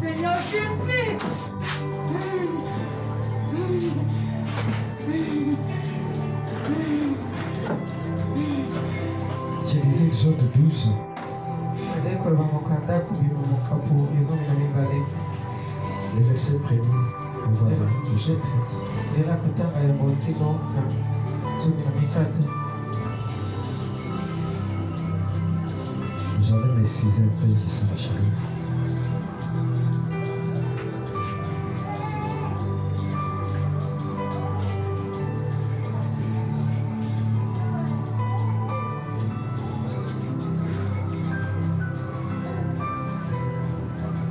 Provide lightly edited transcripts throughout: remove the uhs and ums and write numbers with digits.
Seigneur Jésus. Je lisais Exode 12. Le verset premier, on va voir. Je vous allez m'excuser un peu, je sens la chaleur.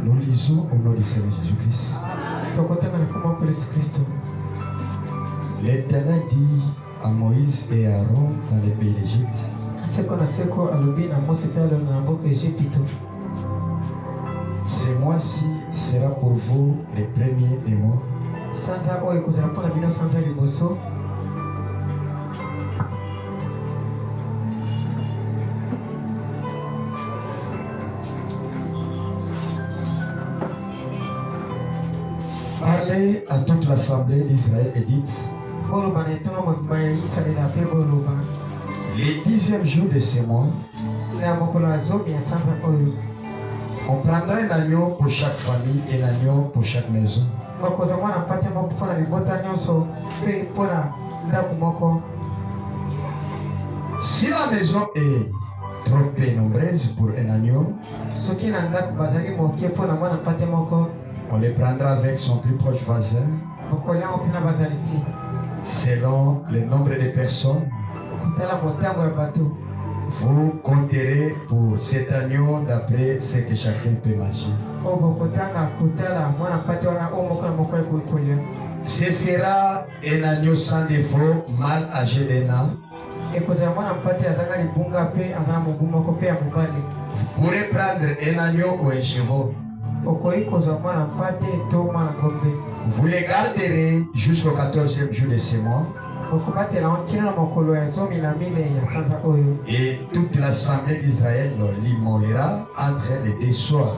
Nous lisons au nom du Seigneur Jésus-Christ. L'Éternel dit à Moïse et à Aaron dans les pays d'Égypte, ce mois-ci sera pour vous le premier des mois. Parlez à toute l'assemblée d'Israël et dites, le 10e jour de ce mois, on prendra un agneau pour chaque famille et un agneau pour chaque maison. Si la maison est trop peu nombreuse pour un agneau, on les prendra avec son plus proche voisin, selon le nombre de personnes. Vous compterez pour cet agneau d'après ce que chacun peut manger. Ce sera un agneau sans défaut, mâle âgé d'un an. Vous pourrez prendre un agneau ou un chevaux. Vous les garderez jusqu'au 14e jour de ce mois. Et toute l'assemblée d'Israël l'immolera entre les deux soirs.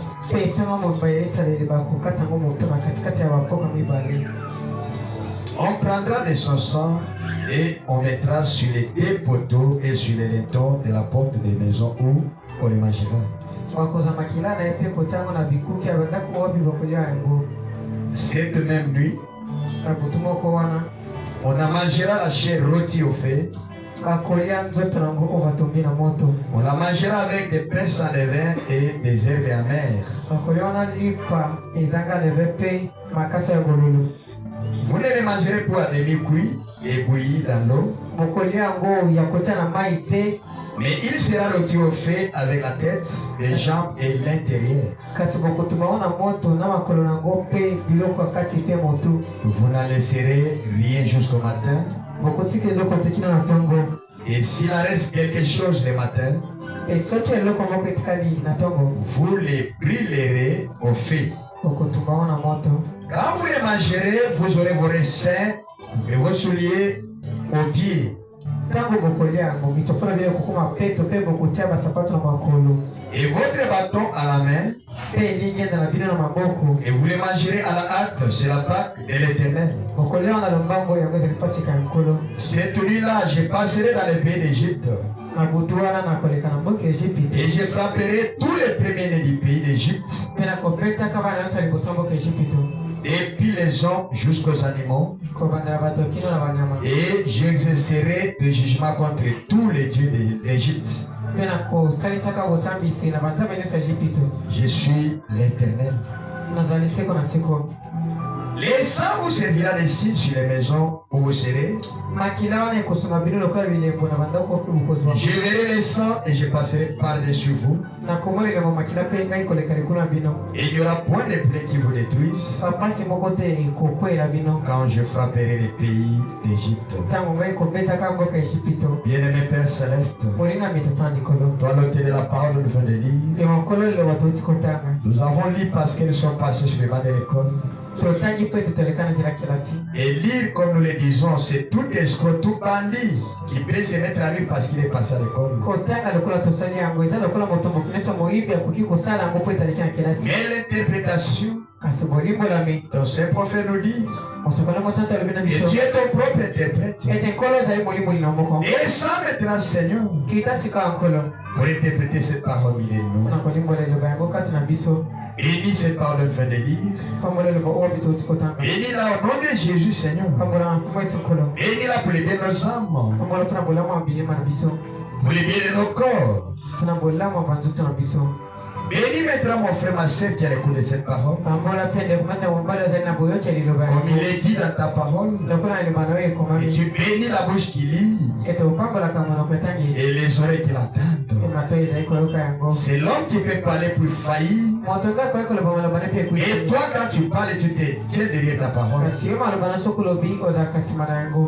On prendra de son sang et on mettra sur les deux poteaux et sur les lintons de la porte des maisons où on les mangera. Cette même nuit, on en mangera la chair rôtie au feu. On la mangera avec des pains sans levain et des herbes amères. Vous ne les mangerez pas à demi-cuit et bouillis dans l'eau. Mais il sera rôti au feu avec la tête, les jambes et l'intérieur. Vous n'en laisserez rien jusqu'au matin. Et s'il en reste quelque chose le matin, vous les brûlerez au feu. Quand vous les mangerez, vous aurez vos raisins et vos souliers aux pieds. Et votre bâton à la main. Et vous les mangerez à la hâte, c'est la Pâque de l'Éternel. Cette nuit-là, je passerai dans les pays d'Égypte. Et je frapperai tous les premiers-nés du pays d'Égypte. Depuis les hommes jusqu'aux animaux. Et j'exercerai le jugement contre tous les dieux d'Égypte. Je suis l'Éternel. Les sang vous servira de signe sur les maisons où vous serez. Je verrai les sangs et je passerai par-dessus vous. Et il n'y aura point de plaie qui vous détruise quand je frapperai les pays d'Égypte. Bien-aimé Père Céleste, toi l'auteur de la parole nous venons de lire. Nous avons lu parce que nous sommes passés sur les bancs de l'école. Et lire comme nous le disons, c'est tout escroc, tout bandit qui peut se mettre à lire parce qu'il est passé à l'école. Mais l'interprétation Ton saint prophète nous dit que tu es ton propre interprète. Et ça maintenant, Seigneur, pour interpréter cette parole, il est nous. Bénis cette parole de fin de lire. Bénis-la au nom de Jésus, Seigneur. Bénis-la pour l'aider nos âmes. Pour l'aider nos corps. Bénis maintenant mon frère, ma soeur qui a l'écoute de cette parole. Comme il est dit dans ta parole. Et tu bénis la bouche qui lit. Et les oreilles qui l'entendent. C'est l'homme qui peut parler pour faillir. Et toi, quand tu parles, tu te tiens derrière ta parole.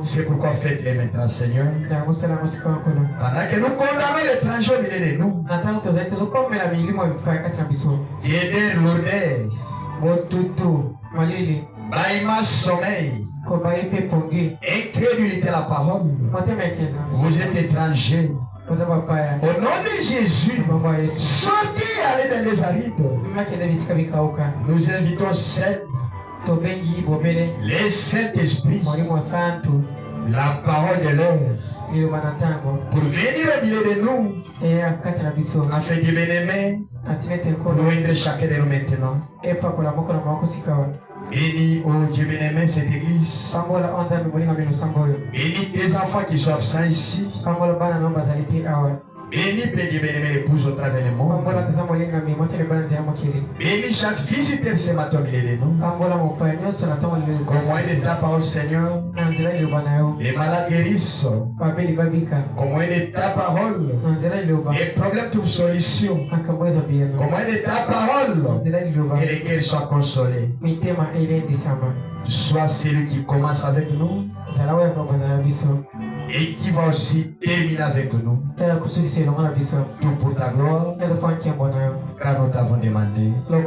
C'est pourquoi faites-les maintenant, Seigneur. Pendant que nous condamnons l'étranger au milieu de nous. Tiéder lourdeur. Baïma sommeil. Incrédulité la parole. Vous êtes étrangers. Au nom de Jésus, sortez et allez dans les arides. Nous invitons les Saint-Esprit, la parole de l'heure, pour venir au milieu de nous, afin de bien-aimer, nous aider chacun de nous maintenant. Bénis, oh Dieu bien-aimé, cette église. Bénis tes enfants qui sont absents ici. Bénis, Père Dieu bien-aimé, l'épouse au travers du monde. Bénis chaque visiteur ce matin au milieu de nous. Comment il est ta parole, Seigneur. Les malades guérissent. Comment il est ta parole. Les problèmes trouvent solution. Comment il est ta parole. Et les cœurs soient consolés. Sois celui qui commence avec nous et qui va aussi terminer avec nous. Tout pour ta gloire, car nous t'avons demandé au nom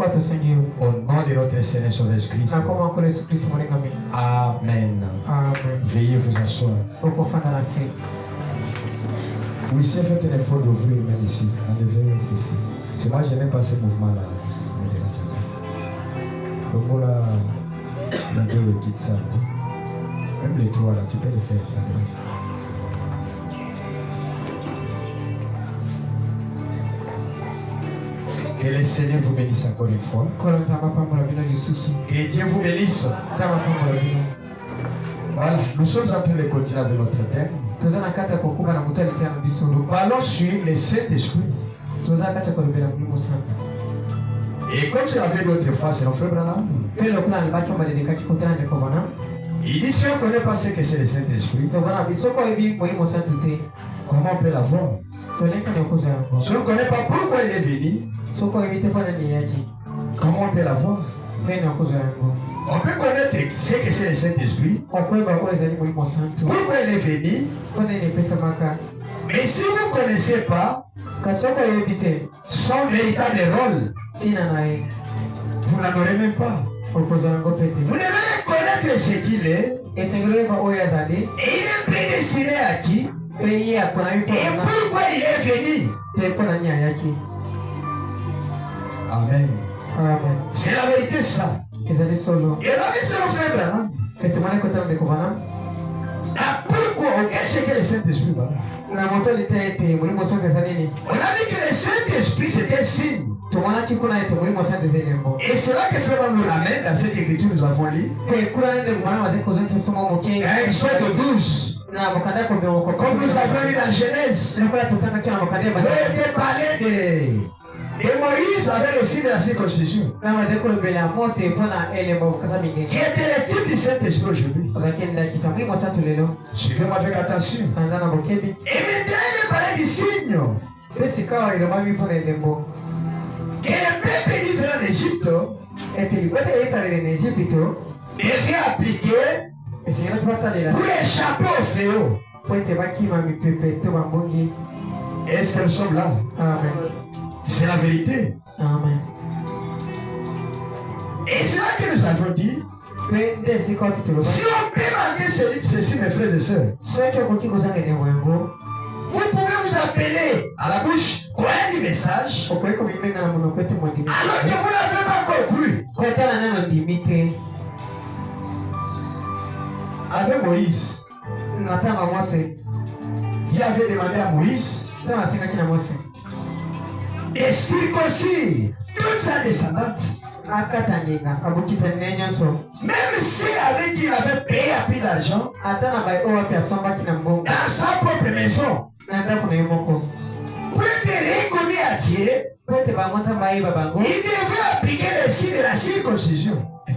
de notre Seigneur Sauveur Christ. Amen. Veuillez vous asseoir. Oui, c'est fait un effort d'ouvrir même ici. Enlevez ceci. C'est moi, je n'aime pas ce mouvement-là. Le mot là, dans le kit ça. Même les trois là, tu peux les faire. Ça que le Seigneur vous bénisse encore une fois. Que Dieu vous bénisse. Voilà, nous sommes en train de continuer avec notre thème. Nous parlons sur le Saint-Esprit. Et comme je l'avais dit autrefois, c'est notre frère Branham. Il dit si on ne connaît pas ce que c'est le Saint-Esprit, comment on peut l'avoir? Si on ne connaît pas pourquoi il est venu, comment on peut l'avoir? On peut connaître ce que c'est le Saint-Esprit, pourquoi il est venu, mais si vous ne connaissez pas son véritable rôle, vous n'en aurez même pas. Vous devez connaître ce qu'il est, et il est prédestiné à qui, et pourquoi il est venu. Amen. C'est la vérité ça. Et la vie c'est le frère Branham. Pourquoi est-ce que le Saint-Esprit va là? On a vu que le Saint-Esprit c'était signe. Et c'est là que Frère nous ramène dans cette écriture nous avons lu. Exode 12. Comme nous avons lu dans Genèse. Il était parlé de Moïse avec le signe de la circoncision. Qui était le type du Saint-Esprit aujourd'hui. Suivez-moi avec attention. Et maintenant il parlait du signe. Que le peuple d'Israël en Égypte devait appliquer pour échapper au fléau. Est-ce que nous sommes là? Amen. C'est la vérité. Amen. Et c'est là que nous avons dit, si on peut manquer ceci, mes frères et sœurs, vous pouvez vous appeler à la bouche, croyez du message, alors que vous n'avez pas encore cru. Avec Moïse, il avait demandé à Moïse de circoncire toute sa descendance. Même si avec qui il avait payé à prix d'argent dans sa propre maison, pour être reconnu à Dieu, il devait appliquer le signe de la circoncision. Et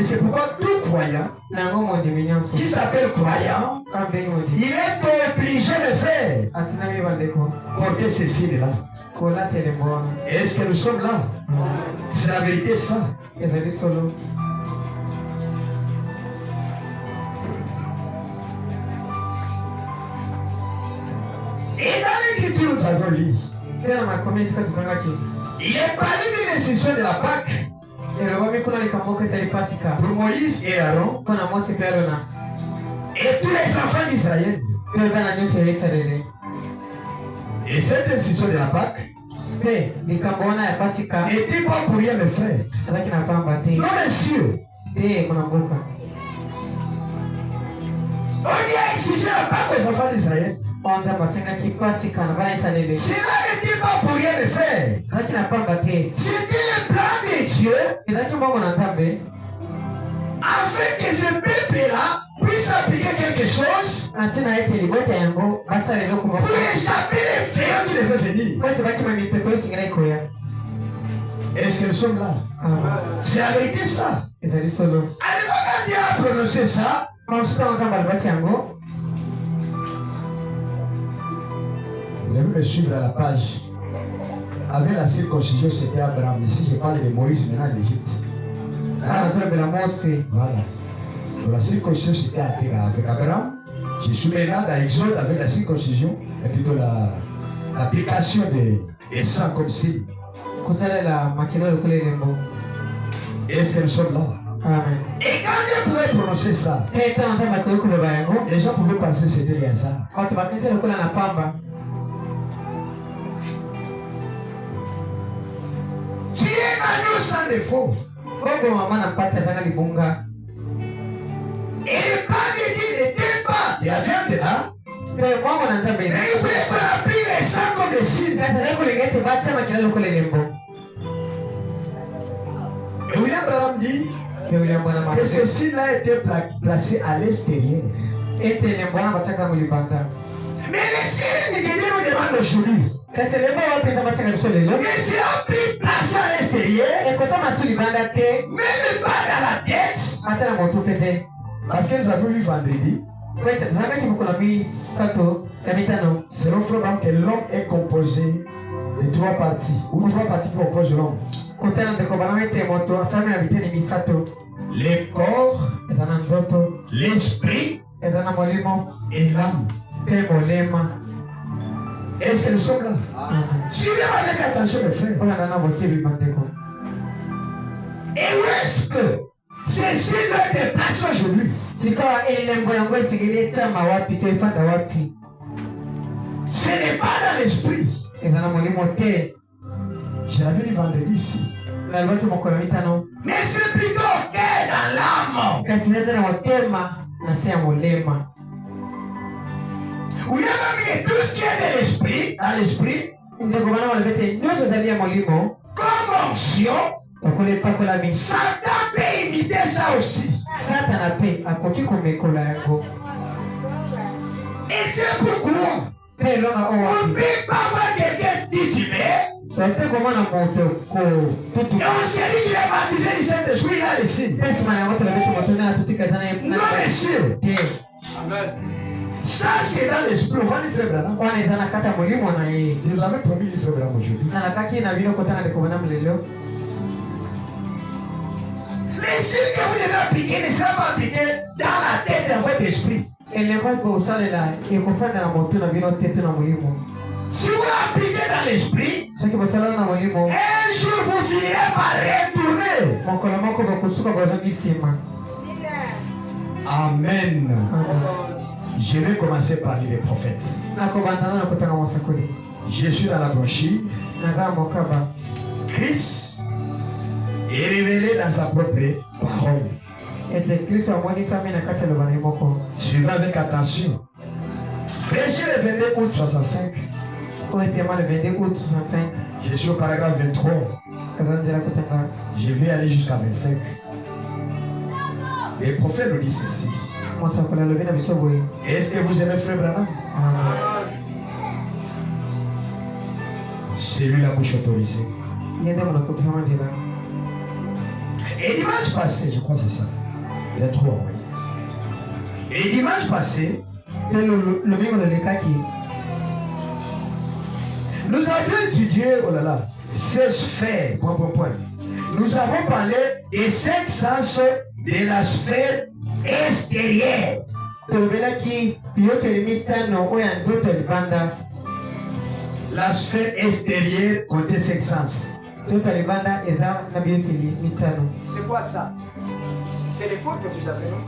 c'est pourquoi tout croyant qui s'appelle croyant, il est obligé de faire porter ce signe-là. Est-ce que nous sommes là? C'est la vérité, ça. Et dans l'écriture, nous avons lu, il est parlé de l'institution de la Pâque pour Moïse et Aaron et tous les enfants d'Israël. Et cette institution de la Pâque n'était pas pour rien, mes frères. Non, messieurs. On y a exigé la Pâque aux enfants d'Israël. Cela n'était pas pour rien, mes frères. C'était le plan de Dieu afin que ce peuple-là puisse appliquer quelque chose pour échapper les fléaux qui devaient venir. Est-ce que nous sommes là? C'est la vérité, ça. Allez, quand Dieu a prononcé ça, vous devez me suivre à la page. Avec la circoncision, c'était Abraham. Ici, je parle de Moïse maintenant d'Égypte. Voilà. Donc, la circoncision, c'était avec Abraham. Je suis maintenant dans l'Exode avec la circoncision. Et plutôt l'application des sangs comme si. Est-ce que nous sommes là? Amen. Et quand Dieu pouvait prononcer ça, les gens pouvaient penser que c'était le hasard. Tu es agneau sans défaut. Et le pas de Dieu n'était pas de la viande là. Mais il voulait qu'on applique les sangs comme des signes. Et William Branham dit que ce signe-là était placé à l'extérieur. Mais les signes que Dieu nous demande aujourd'hui, mais c'est appris placé à l'extérieur, même pas dans la tête. Parce que nous avons vu vendredi, selon Fromm, que l'homme est composé de trois parties, ou trois parties qui composent l'homme. Le corps, l'esprit et l'âme. Est-ce que nous sommes là? Suivez avec attention, mes frères. Et où est-ce que ceci doit être placé aujourd'hui? Ce n'est pas dans l'esprit. Je l'avais dit vendredi ici. Mais c'est plutôt que dans l'âme. Oui, mais tout ce qui est de l'esprit, dans l'esprit, comme onction, Satan peut imiter ça aussi. Et c'est pourquoi on ne peut pas voir quelqu'un titulé. Et on s'est dit qu'il est baptisé du Saint-Esprit là ici. Non, monsieur. Amen. Ça, c'est dans l'esprit. On va lui faire Branham. Je vous avais promis lui faire Branham aujourd'hui. Les signes que vous devez appliquer ne seront pas appliqués dans la tête de votre esprit. Si vous l'appliquez dans l'esprit, un jour vous finirez par retourner. Amen. Je vais commencer par lire les prophètes. Je suis dans la brochure. Christ et révélé dans sa propre parole. Suivez avec attention. Prêchez le 22 août 65. Je suis au paragraphe 23. Je vais aller jusqu'à 25. Et le prophète nous dit ceci. Est-ce que vous aimez Frère Branham? C'est lui la bouche autorisée. Et dimanche passé, je crois que c'est ça. 23, oui. Et dimanche passé, nous avions étudié, oh là là, 16 sphères, point. Nous avons parlé des 5 sens de la sphère extérieure. La sphère extérieure comptait 5 sens. C'est quoi ça? C'est les fautes que vous avez, non?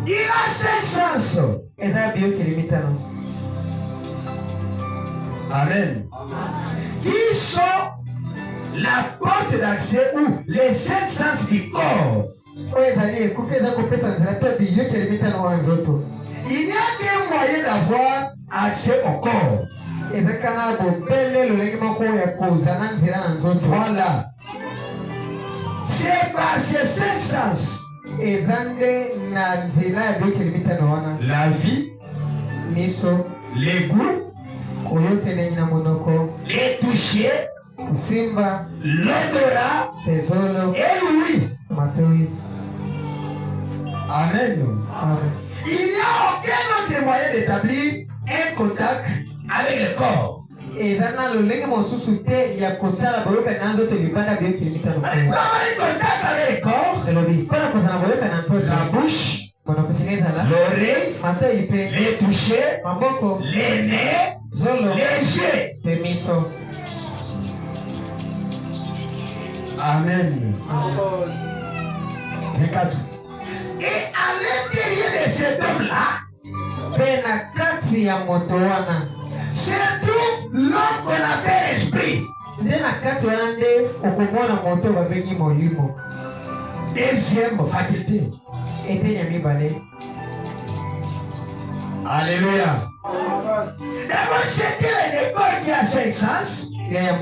Il a 5 sens. Amen. Qui sont la porte d'accès ou les 5 sens du corps. Il n'y a qu'un moyen d'avoir accès au corps. Voilà. C'est par ces 5 sens. La vie, les goûts, les toucher, l'odorat et l'ouïe. Amen. Il n'y a aucun autre moyen d'établir un contact avec le corps. Comment un contact avec le corps? La bouche, l'oreille, les toucher, les nez, les yeux. Amen. Regarde. Et à l'intérieur de cet homme-là, se trouve l'homme qu'on appelle l'esprit. Deuxième faculté. Alléluia. D'abord, c'était le corps qui a 5 sens. Et nous allons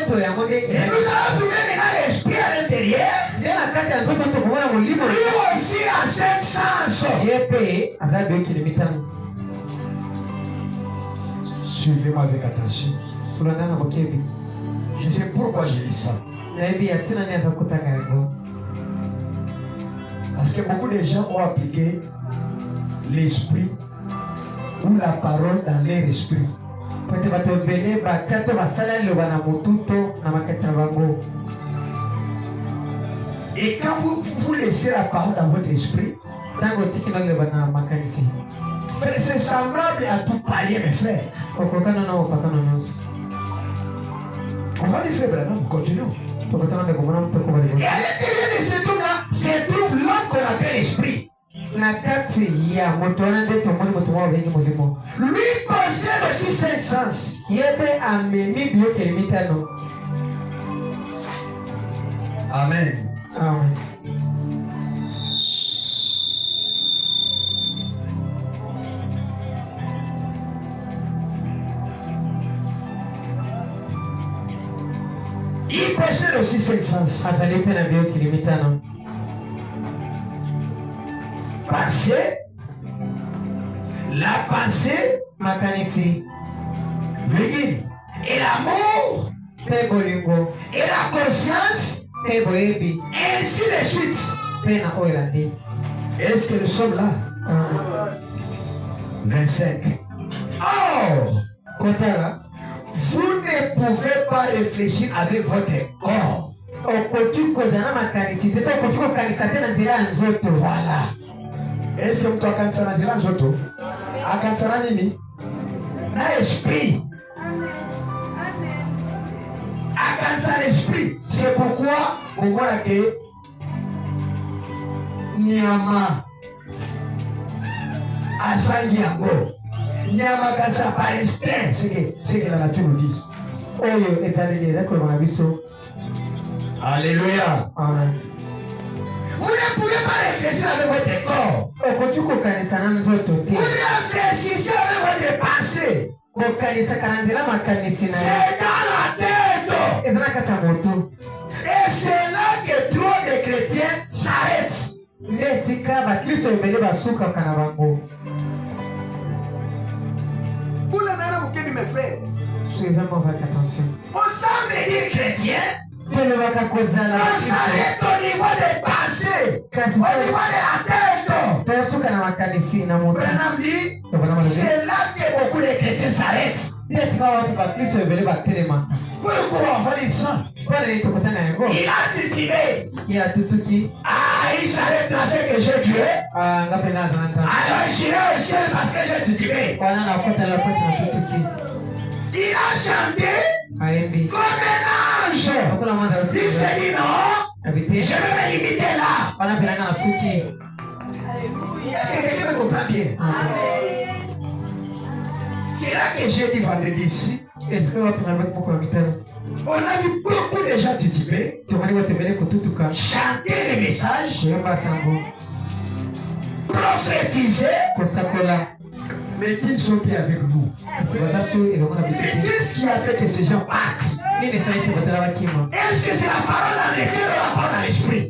trouver maintenant l'esprit à l'intérieur. Lui aussi a 5 sens. Suivez-moi avec attention. Je sais pourquoi je dis ça. Parce que beaucoup de gens ont appliqué l'esprit ou la parole dans leur esprit. Et quand vous laissez la parole dans votre esprit, c'est semblable à tout païen, mes frères. On va les faire, Branham, continuons. Et à l'intérieur de cet homme-là se trouve l'homme qu'on appelle l'esprit. Lui possède aussi 5 sens. Amen. Amen. Il possède aussi 5 sens. Pensée, la pensée, virgule, et l'amour, et la conscience, ainsi de suite. Est-ce que nous sommes là? 25. Or, vous ne pouvez pas réfléchir avec votre corps. Voilà. Est-ce que vous avez un cancer dans zoto? Un cancer dans nini? Dans l'esprit. Un cancer dans l'esprit. C'est pourquoi on voit que Nyama Asangi Ango. Nyama Kasa par instinct, c'est que la nature nous dit. Alléluia. Amen. Vous ne pouvez pas réfléchir avec votre corps. Vous réfléchissez avec votre pensée. C'est dans la tête. Et c'est là que trop de chrétiens s'arrêtent. Pour la nana, vous mes frères. Suivez-moi avec attention. On semble dire chrétien. On s'arrête au niveau des pensées, au niveau de la tête. C'est là que beaucoup de chrétiens s'arrêtent. Pourquoi on va dire ça? Il a titubé. Ah, il s'arrête dans ce que j'ai tué. Alors j'irai au ciel parce que j'ai titubé. Il a chanté comme un ange. Il s'est dit non, je vais me limiter là. Est-ce que quelqu'un me comprend bien? C'est là que j'ai dit vendredi ici. On a vu beaucoup de gens titubés chanter les messages, prophétiser, mais qui ne sont plus avec nous. Mais qu'est-ce qui a fait que ces gens partent? Est-ce que c'est la parole dans le cœur ou la parole dans l'esprit?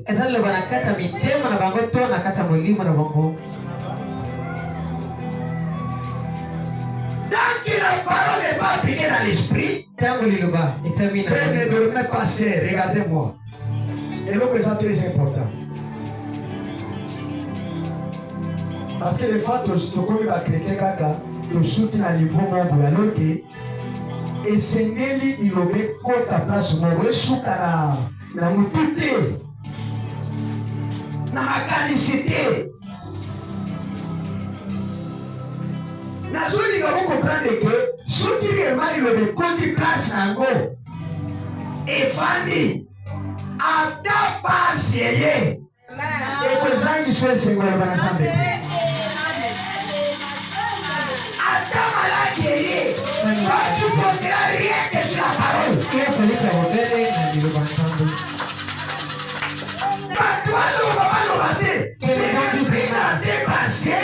Tant que la parole n'est pas appliquée dans l'esprit, frère, ne dormez pas seul, regardez-moi. Et donc, c'est très important. Parce que les fois, tu comme les chrétiens, tu soutiens à niveau monde, alors que et c'est Nelly, il a mis côte à place, mon ressoukara, na mutute, na makanicité. Nazoli va vous comprendre que ceux qui réellement il a mis côte place, nango, et Fanny, à ta passe, et que ça, ils sont seulement ensemble. Tu ne comprends rien que sur la parole. C'est l'esprit dans tes pensées.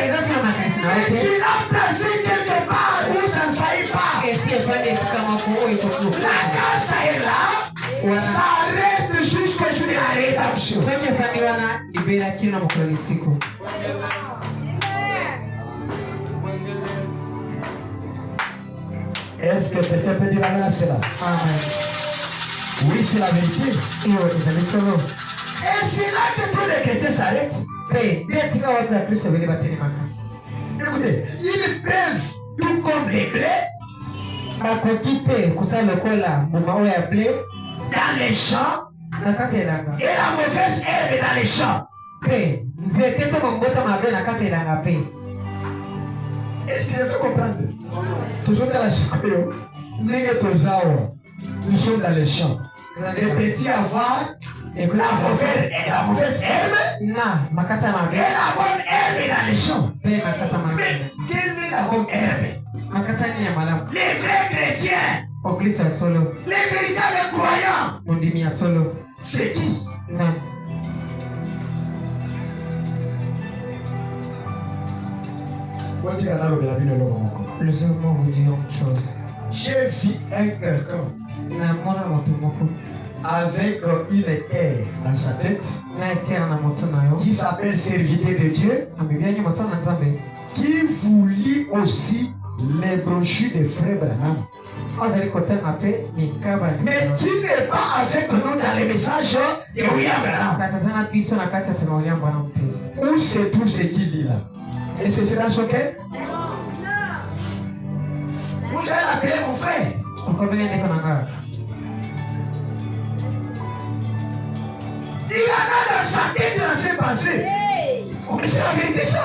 Et tu l'as placé quelque part où ça ne faillit pas. La grâce est là. Ça reste jusqu'au jour de la rédemption. Est-ce que quelqu'un peut dire amen à cela? Amen. Oui, c'est la vérité. Et c'est là que tous les chrétiens s'arrêtent. Écoutez, ils peuvent, tout comme les blés, dans les champs, et la mauvaise herbe dans les champs. Est-ce qu'il faut comprendre? Toujours dans la secours, nous sommes dans les champs. Les petits avares, la mauvaise herbe, et la bonne herbe dans les champs. Mais quelle est la bonne herbe? Les vrais chrétiens, les véritables croyants, c'est qui? Laissez-moi vous dire une chose. J'ai vu un quelqu'un avec une terre dans sa tête qui s'appelle serviteur de Dieu, qui vous lit aussi les brochures de frère Branham. Mais qui n'est pas avec nous dans les messages de William Branham. Où c'est tout ce qu'il dit là? Et c'est dans son cœur? Vous allez l'appeler mon frère. Il en a dans sa tête, dans ses pensées. Oh, mais c'est la vérité ça.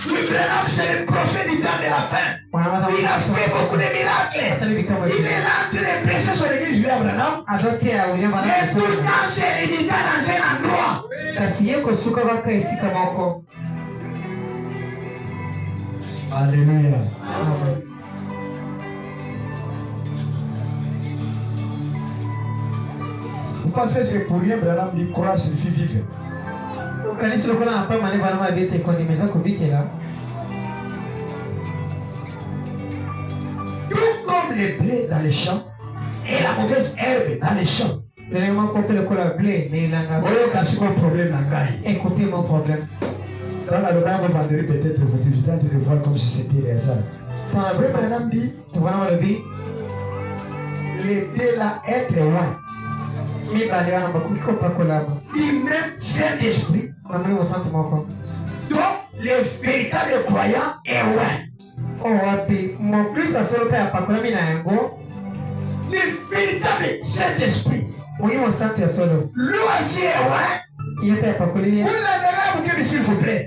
Oui, Branham, c'est le prophète du temps de la fin. Il a fait beaucoup de miracles. Il est là en train de prêcher sur l'église William Branham. Mais pourtant, c'est limité dans un endroit. Alléluia. Amen. Vous pensez que c'est pour rien, Branham dit croire signifie vivre. Tout comme les blés dans les champs et la mauvaise herbe dans les champs. Écoutez mon problème. Dans la loi, vous vendrez peut-être votre visite de voir comme si c'était les arbres. Frère Branham dit, les deux là être loin. Il même Saint-Esprit. Donc, les véritables croyants est loin. Le véritable Saint-Esprit. Lui aussi est loin. Vous l'avez s'il vous plaît.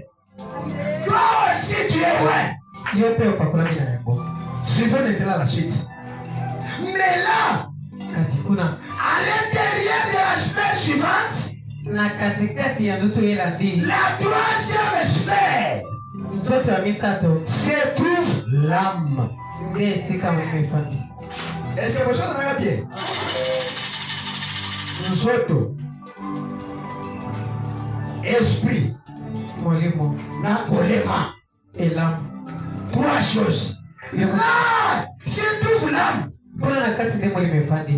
Toi aussi tu es loin. Suivons maintenant la suite. Mais là, à l'intérieur de la sphère suivante, la troisième sphère se trouve l'âme. Est-ce que vous entendez bien? Nous autres, esprit, et l'âme. Trois choses. Là, se trouve l'âme.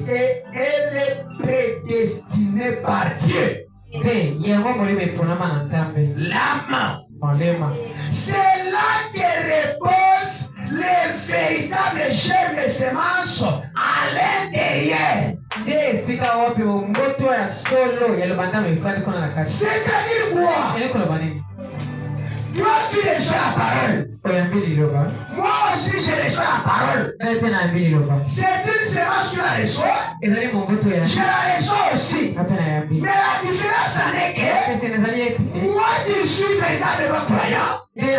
Et elle est prédestinée par Dieu. L'âme. C'est là que repose les véritables germes et semences à l'intérieur. C'est-à-dire quoi? Toi, tu reçois la parole. Moi aussi, je reçois la parole. C'est une semence que je la reçois. Je la reçois aussi. Mais la différence en est que moi, je suis véritablement croyant. Je vais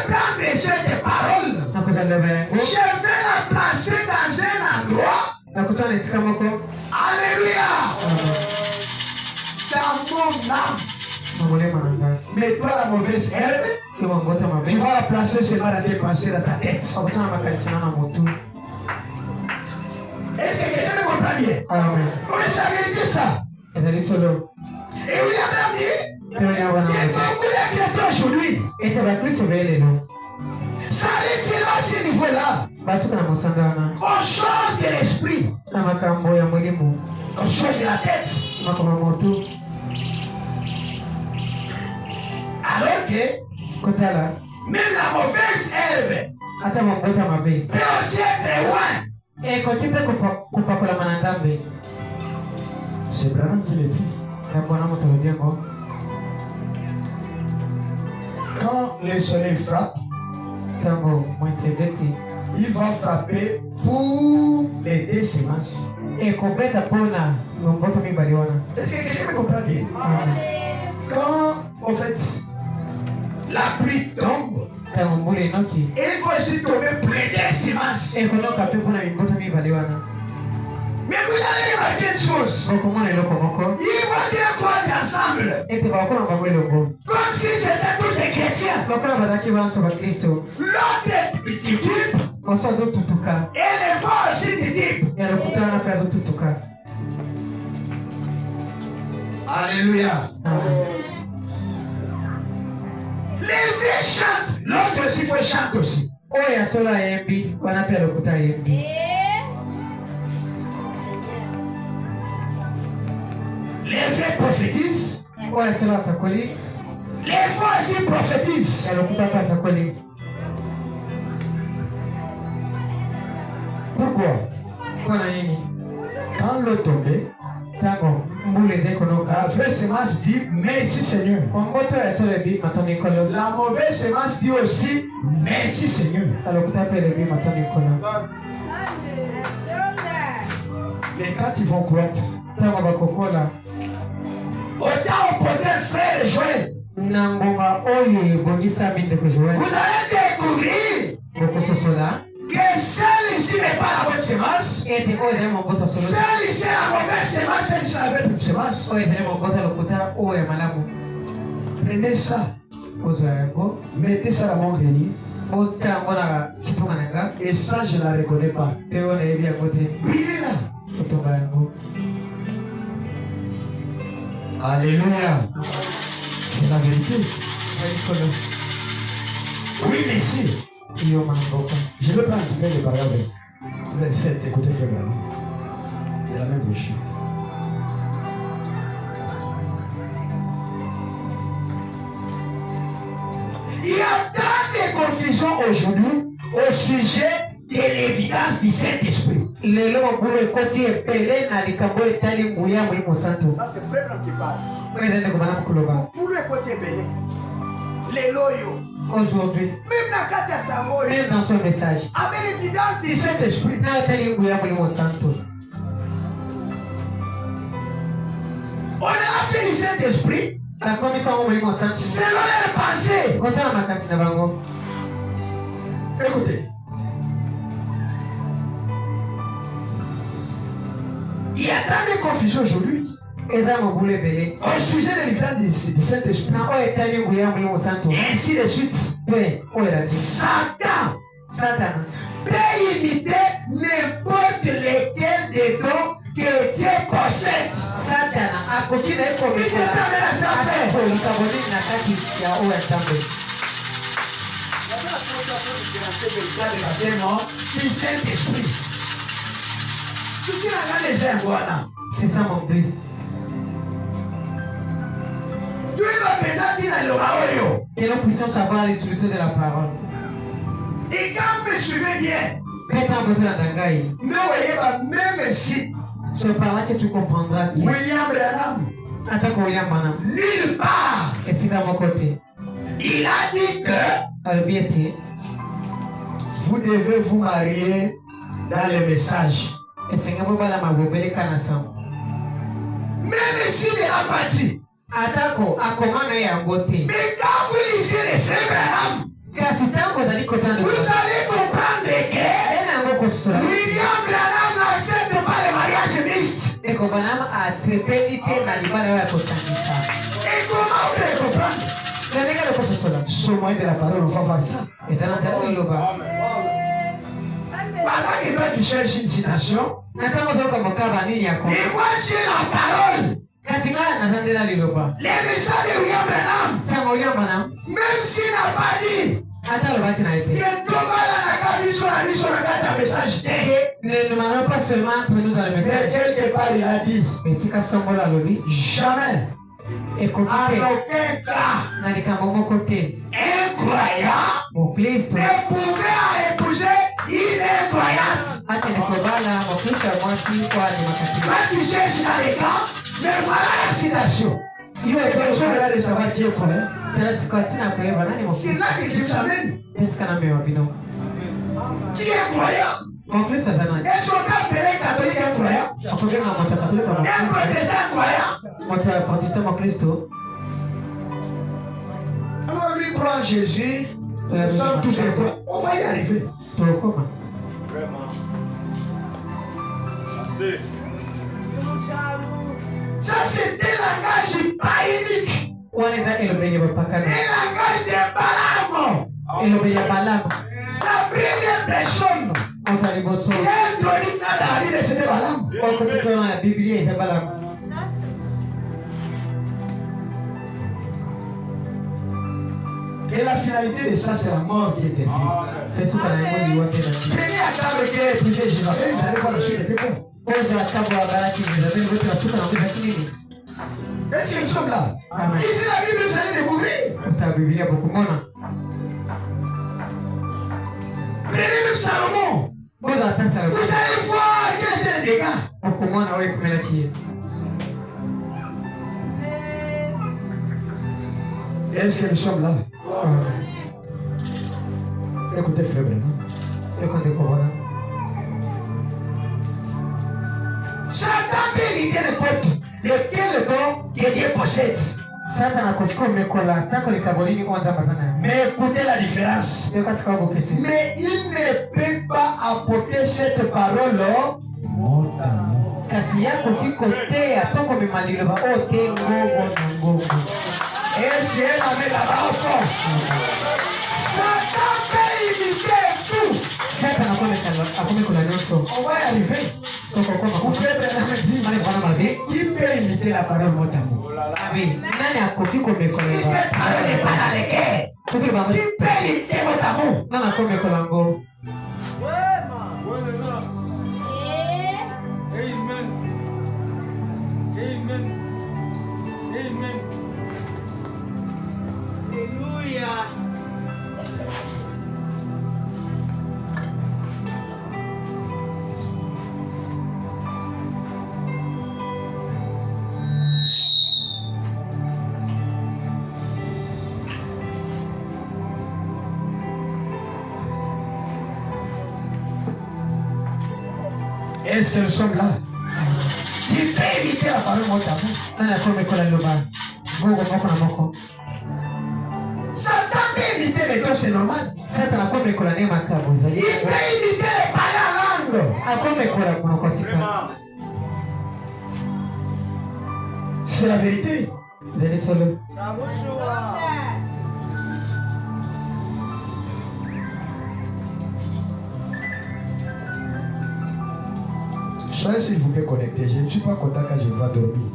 prendre cette parole. Je vais la placer dans un endroit. Alléluia. Dans mon âme. Mais toi, la mauvaise herbe, tu vas la placer seulement dans tes pensées, dans ta tête. Est-ce que quelqu'un me comprend bien? Comment ça veut dire ça? Et William dit, il y a beaucoup de chrétiens aujourd'hui. Ça arrive seulement à ce niveau-là. On change de l'esprit. On change de la tête. Alors que même la mauvaise herbe peut aussi être loin. C'est Branham qui le dit. Quand le soleil frappe, il va frapper pour les deux semences. Est-ce que quelqu'un me comprend bien? Quand, au fait, la pluie tombe, il faut aussi tomber près des semences. Mais vous allez remarquer une chose. Ils vont dire quoi ensemble? Comme si c'était tous des chrétiens. L'autre du type et les fois aussi du type. Alléluia. Les vieux chantent, l'autre aussi faut chanter aussi. Les vieux prophétisent. Les fois aussi prophétisent. Pourquoi? Quand l'eau tombait, la vraie semence dit merci Seigneur. La mauvaise semence dit aussi merci Seigneur. Mais quand ils vont croître, autant au poteur frère Joël, vous allez découvrir que celle-ci n'est pas la bonne semence. Celle-ci est la mauvaise semence, celle-ci est la vraie semence. Prenez ça. Mettez ça dans mon grenier. Et ça, je ne la reconnais pas. Brûlez-la. Alléluia. C'est la vérité. Oui, merci. Je veux pas anticiper les paragraphes. Verset, écoutez, frère. C'est la même bouche. Il y a tant de confusions aujourd'hui au sujet de l'évidence du Saint-Esprit. Ça, c'est frère qui parle. Pour le côté béni. Les loyaux. Aujourd'hui, même dans son message, avec l'évidence du Saint-Esprit, on a fait du Saint-Esprit selon les pensées. Écoutez, il y a tant de confusion aujourd'hui au sujet de l'évidence du Saint-Esprit. Et ainsi de suite. Satan peut imiter n'importe lequel des dons que Dieu possède. Du Saint-Esprit. C'est ça mon but. Que nous puissions savoir l'utilité de la parole. Et quand vous me suivez bien, ne voyez pas, même si c'est par là que tu comprendras que William Branham, nulle part, et c'est dans mon côté, il a dit que vous devez vous marier dans le message. Même s'il est abattu. Mais quand vous lisez les frères Branham, vous allez comprendre que William Branham n'accepte pas le mariage mixte. Et comment vous pouvez comprendre? Ce moyen de la parole, on va voir ça. Pendant que toi tu cherches une citation, et moi j'ai la parole. Les messages de William Branham, même s'il n'a pas dit que ne m'avons pas seulement entre nous dans le message. Mais quelque part il a dit jamais, en aucun cas, un croyant ne pouvait épouser une incroyante. Quand tu cherches dans les cas, mais voilà la citation. Il y a besoin de savoir qui est croyant. C'est là que je vous amène. Qui est croyant? Est-ce qu'on peut appeler catholique un croyant? Un protestant croyant? Alors lui croit en Jésus. Nous sommes tous des quoi? On va y arriver. Vraiment. Ça c'est un langage pas unique. Un langage de Balaam. La première personne qui a introduit ça dans la Bible, c'était Balaam. Et la finalité de ça, c'est la mort qui était vue. Prenez à table qui est épousé Jézabel, vous allez voir la suite des bons. Est-ce que nous sommes là? Ici la Bible, vous allez découvrir. Prenez même Salomon. Vous allez voir quel était le dégât. Est-ce que nous sommes là? Écoutez, frère Branham. Satan peut éviter n'importe lequel don que Dieu possède. Mais écoutez la différence. Mais il ne peut pas apporter cette parole mot à mot. Est-ce qu'elle avait là-bas au fond? Satan peut imiter tout. On va y arriver. Vous faites qui peut imiter la parole mot à mot? Si cette parole n'est pas dans les cœurs, qui peut imiter mot à mot? Amen. Amen. Amen. Alléluia. Est-ce que nous sommes là? Qui peut éviter la parole mot à mot? Satan peut éviter les dons, c'est normal. Il peut éviter les paroles en langue. C'est la vérité. Soyez s'il vous plaît connectés. Je ne suis pas content quand je vais dormir.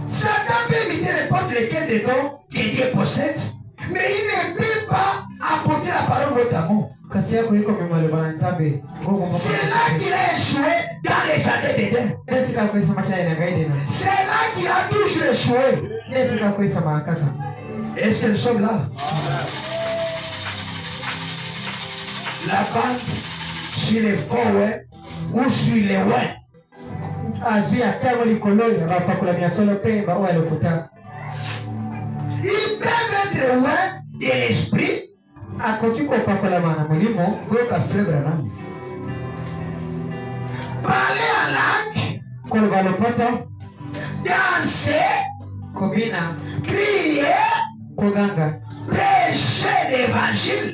Satan peut imiter n'importe lequel des dons que Dieu possède, mais il ne peut pas apporter la parole mot à mot. C'est là qu'il a échoué dans les jardins d'Éden. C'est là qu'il a toujours échoué. Est-ce que nous sommes là? La bande sur les faux ouais ou sur les ouais. Ils peuvent être ouais de l'esprit. Parler en langue. Danser. Crier. Prêcher l'évangile.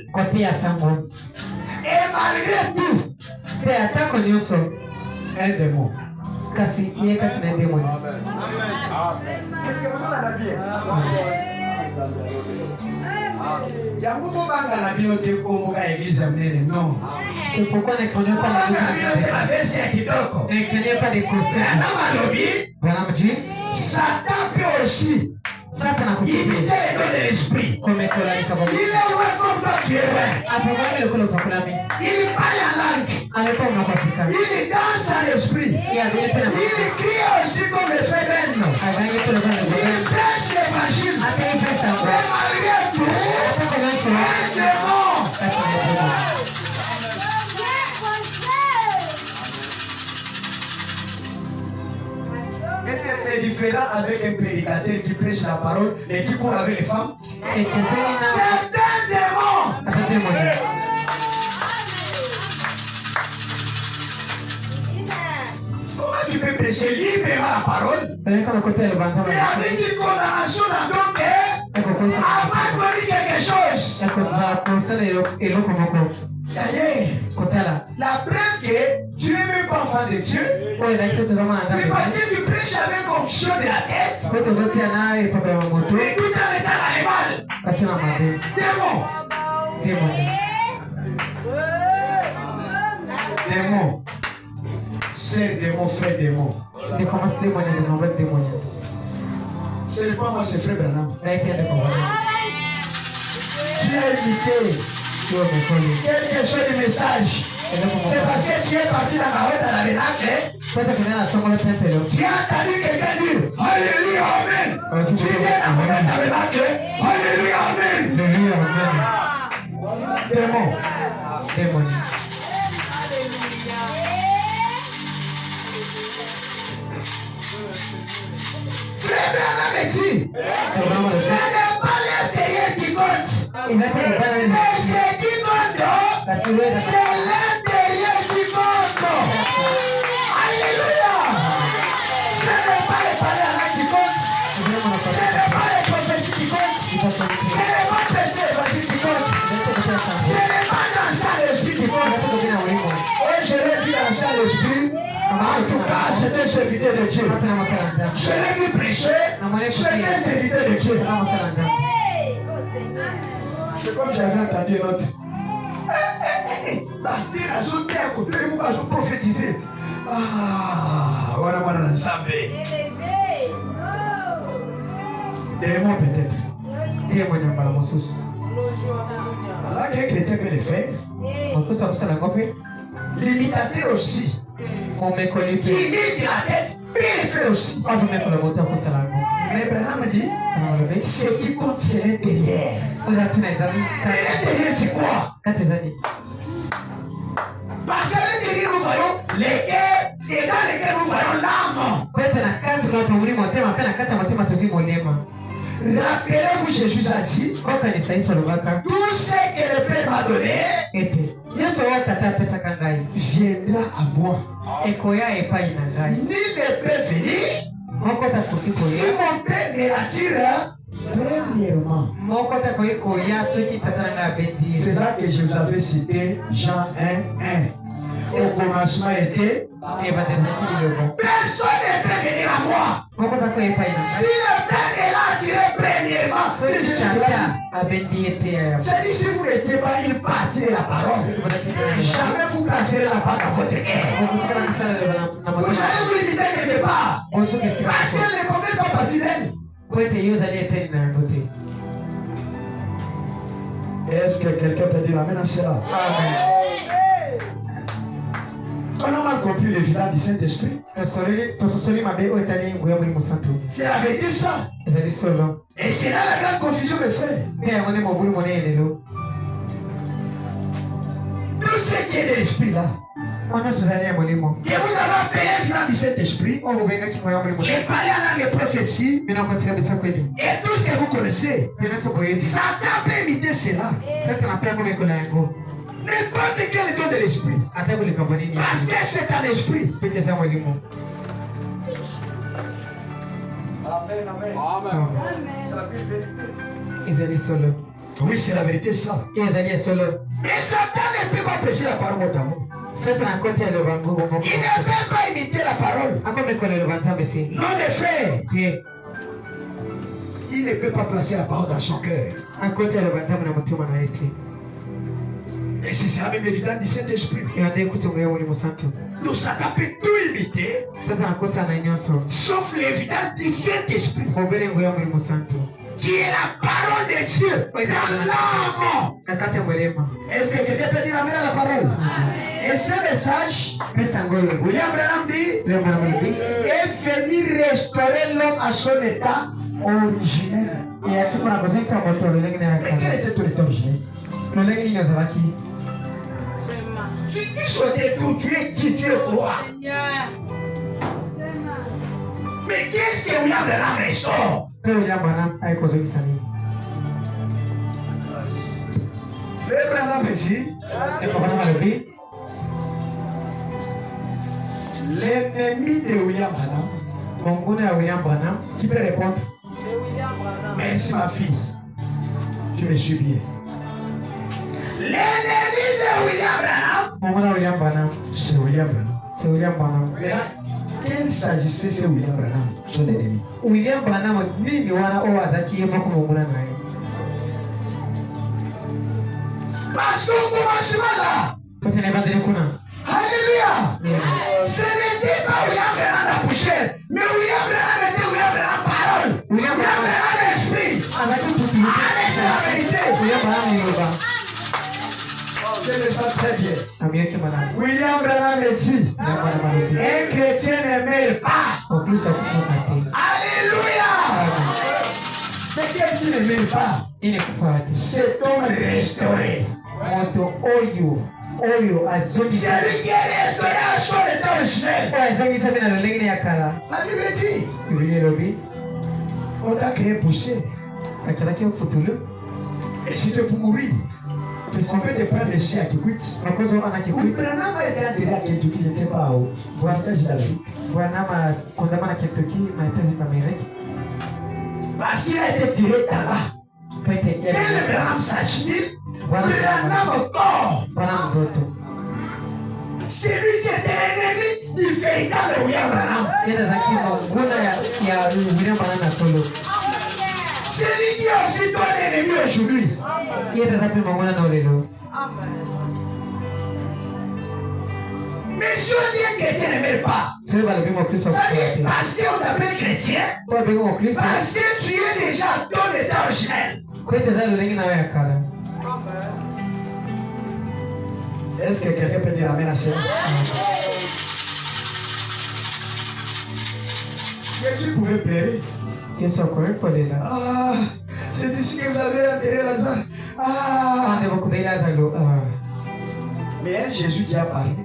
Et malgré tout, un démon. Non. C'est pourquoi ne craignons pas des costumes. Satan peut aussi imiter les dons de l'esprit. Il est ouais comme toi tu es ouais. Il parle en langue. Il danse en esprit. Il crie aussi comme le fait Ben. Il prêche l'évangile. Mais malgré tout, un démon. Est-ce que c'est différent avec un prédicateur qui prêche la parole et qui court avec les femmes? C'est un démon. Comment tu peux prêcher librement la parole mais avec une condamnation dans ton cœur avant de dire quelque chose? La preuve que tu n'es même pas enfant de Dieu, c'est parce que tu prêches avec onction de la tête et tout en étant animal. Démon. Démon. C'est démon, frère démon. Ce n'est pas moi, c'est frère Branham. Tu as imité quelque chose de message. C'est parce que tu es parti dans la route à la Bénacle. Tu as entendu quelqu'un dire Alléluia, Amen. Tu viens dans la route à la Bénacle. Alléluia, Amen. Démon. Frère Branham dit, ce n'est pas l'extérieur qui compte, mais ce qui compte, c'est l'intérieur qui compte. Alléluia. Ce n'est pas les paroles à langue qui comptent, ce n'est pas les prophéties qui comptent, ce n'est pas prêcher l'évangile qui compte, ce n'est pas danser l'esprit qui compte. Oui, je l'ai vu danser l'esprit. En tout cas, c'était ce serviteur de Dieu. Je l'ai vu prêcher. C'est un serviteur de Dieu. C'est comme j'avais entendu un autre. Pasteur a sauté à côté, vous avez prophétisé. Ah, voilà, voilà, l'ensemble. Démon peut-être. Alors qu'un chrétien peut le faire. L'imitateur aussi. Qui imite la tête, peut le faire aussi. Mais Branham dit, ce qui compte c'est l'intérieur. L'intérieur c'est quoi? Parce qu'à l'intérieur nous voyons les cœurs et dans lesquels nous voyons l'âme. Rappelez-vous, Jésus a dit, tout ce que le Père m'a donné viendra à moi. Nul ne peut venir si mon Père ne l'attire premièrement. C'est là que je vous avais cité Jean 1:1. Au commencement était personne ne peut venir à moi. Si le Père ne l'a attiré premièrement, c'est-à-dire si vous n'étiez pas une partie de la parole, jamais vous placerez la part dans votre cœur. Vous allez vous limiter quelque part. Parce qu'elle ne connaît pas partie d'elle. Est-ce que quelqu'un peut dire amen à cela? Amen. On a mal compris l'évidence du Saint-Esprit. C'est la vérité ça. Et c'est là la grande confusion, mes frères. Tout ce qui est de l'esprit là. Que vous avez appelé l'évidence du Saint-Esprit. Et parlé en langue de prophétie. Et tout ce que vous connaissez. Satan peut imiter cela. N'importe quel don de l'esprit. Parce que c'est un esprit. Amen, amen. C'est la vérité. Oui, c'est la vérité ça. Mais Satan ne peut pas prêcher la parole mot à mot. Il ne peut pas imiter la parole. Non, de fait. Il ne peut pas placer la parole dans son cœur. Et c'est ça même l'évidence du Saint-Esprit. Donc Satan peut tout imiter, sauf l'évidence du Saint-Esprit, qui est la parole de Dieu dans l'âme. Est-ce que quelqu'un peut dire amen à la parole? Et ce message, William Branham dit, est venir restaurer l'homme à son état originel. Et quel était ton état originel? Si tu souhaitais tout, tu es qui, tu es quoi? Mais qu'est-ce que William Branham restaure? Frère Branham dit, l'ennemi de William Branham, qui peut répondre? C'est William Branham. Merci ma fille, tu me suis bien. L'ennemi de William Branham, c'est William Branham. Mais là, quel s'agissait c'est William Branham, son ennemi? William Branham nini wana owazaki yemo kumumuna naye. Parce qu'au commencement là, alléluia, ce n'était pas William Branham la poussière, mais William Branham était William Branham parole. William Branham esprit. Allez, c'est la vérité. Je le sens très bien. William Branham dit, un chrétien ne meurt pas. Alléluia. Mais qu'est-ce qui ne meurt pas? C'est homme restauré. Celui qui est restauré à son état originel. La Bible dit, on t'a créé poussé. Et si tu es pour mourir, on peut te prendre le chien à Kikwit. Branham a été enterré à Kentucky, je ne sais pas où. Pour partager la vie. Parce qu'il a été tiré par là. Et le Branham s'agit, Branham corps. Celui qui était l'ennemi du véritable William Branham. Celui qui est aussi ton ennemi aujourd'hui. Mais si on dit que chrétien ne meurt pas, ça veut dire parce qu'on t'appelle chrétien, parce que tu es déjà dans l'état originel. Est-ce que quelqu'un peut dire amen à ça? Est-ce que tu pouvais pleurer? Ah, c'est d'ici que vous avez enterré Lazare. Ah, mais un Jésus qui a parlé.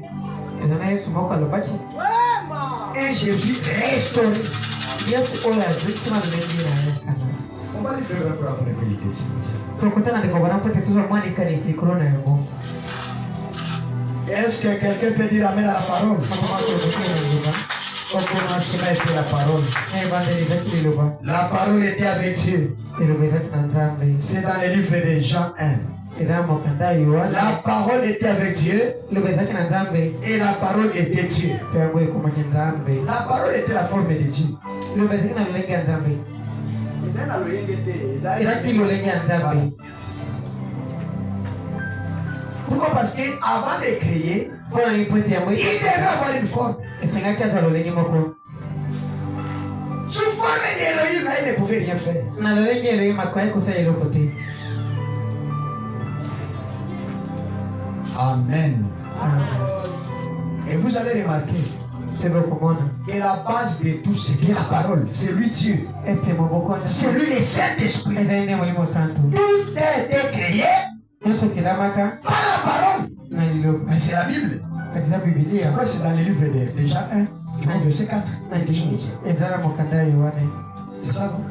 Un Jésus restauré. On va lui faire un peu après que il Est-ce que quelqu'un peut dire amen à la parole? Au commencement était la parole. La parole était avec Dieu. C'est dans le livre de Jean 1. La parole était avec Dieu. Et la parole était Dieu. La parole était la forme de Dieu. Pourquoi? Parce qu'avant de créer, il devait avoir une forme. Sous forme d'Elohim, là, il ne pouvait rien faire. Amen. Et vous allez remarquer que la base de tout, c'est bien la parole. C'est lui Dieu. C'est lui le Saint-Esprit. Tout a été créé par la parole. Mais c'est la Bible. C'est quoi? C'est dans le livre de Jean 1, verset 4. C'est ça, non?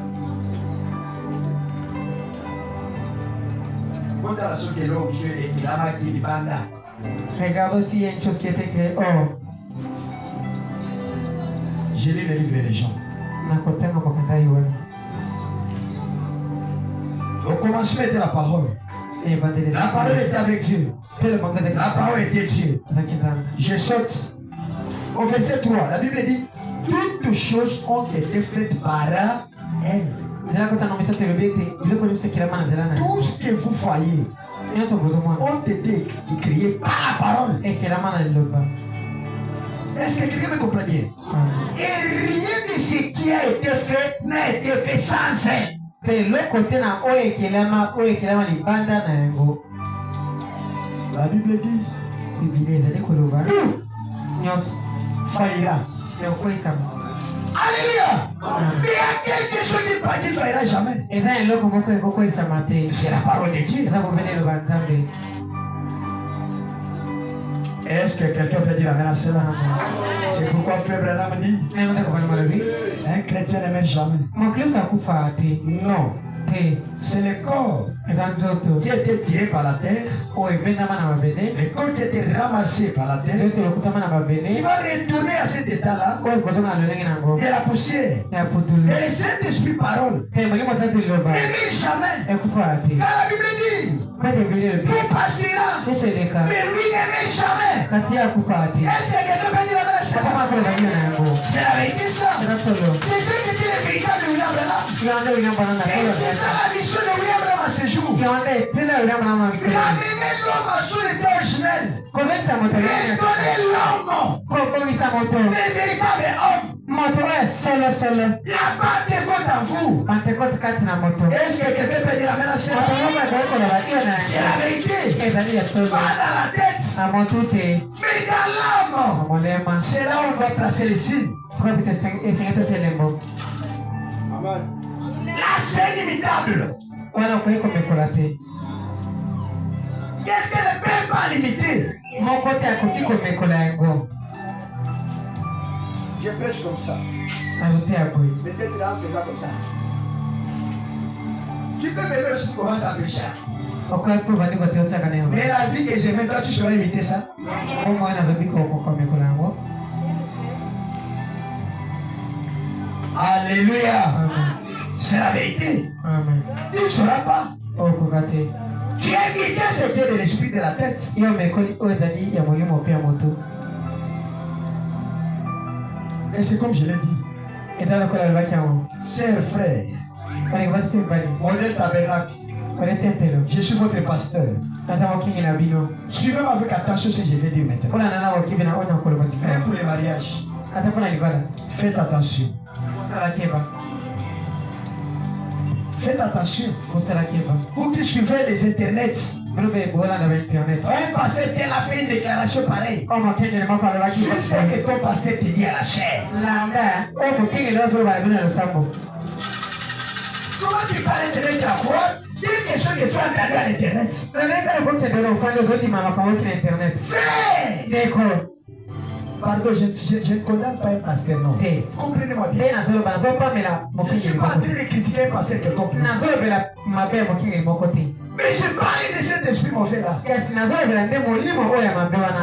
Regarde aussi, il y a une chose qui a été créée. Oh. J'ai lu le livre des gens. Au commencement était la parole. La parole était avec Dieu. La parole était Dieu. Je saute. Au verset 3, la Bible dit: toutes choses ont été faites par elle. Tout ce que vous voyez ont été créés par la parole. Est-ce que quelqu'un me comprend bien? Et rien de ce qui a été fait n'a été fait sans elle. La Bible dit: tout faillira. Alléluia. Mais il y a quelque chose qui ne faillira jamais. C'est la parole de Dieu. Est-ce que quelqu'un peut dire amen à cela? C'est pourquoi Frère Branham dit: un chrétien ne meurt jamais. Non. C'est le corps qui a été tiré par la terre, le corps qui a été ramassé par la terre, qui va retourner à cet état-là, de la poussière. Et le Saint-Esprit parole ne meurt jamais. Car la Bible dit: tout passera, mais lui ne meurt jamais. Est-ce que quelqu'un peut dire amen à cela? C'est la vérité, ça. C'est ce que dit le véritable William Branham. Et c'est ça la mission de William Branham à ce jour. Ramener l'homme à son état originel. Restaurer l'homme. Le véritable homme. La Pentecôte en vous. Est-ce que quelqu'un peut dire amen à cela? C'est la vérité. Pas dans la tête, mais dans l'âme. C'est là où on va placer les signes. Amen. Là, c'est inimitable. Quelqu'un ne peut pas l'imiter. Je prêche comme ça. Peut-être là, on fait comme ça. Tu peux venir si tu commences à prêcher. Mais la vie que j'aime, toi, tu saurais imiter ça. Alléluia. C'est la vérité. Tu ne sauras pas. Tu es guidé, c'est Dieu de l'esprit de la tête. Et c'est comme je l'ai dit. Sœurs, frères, modèle tabernacle, je suis votre pasteur. Suivez-moi avec attention ce que je vais dire maintenant. Même pour les mariages, faites attention. Faites attention. Vous qui suivez les internets, un pasteur tel a fait une déclaration pareille. Je sais que ton pasteur te dit à la chair. Comment tu parles d'internet à quoi? Dis quelque chose que tu as entendu à l'internet. Fais! Pardon, je ne condamne pas un pasteur, non. Comprenez-moi bien. Je ne suis pas en train de critiquer un pasteur quelconque. Mais je parle de cet esprit, mon frère là.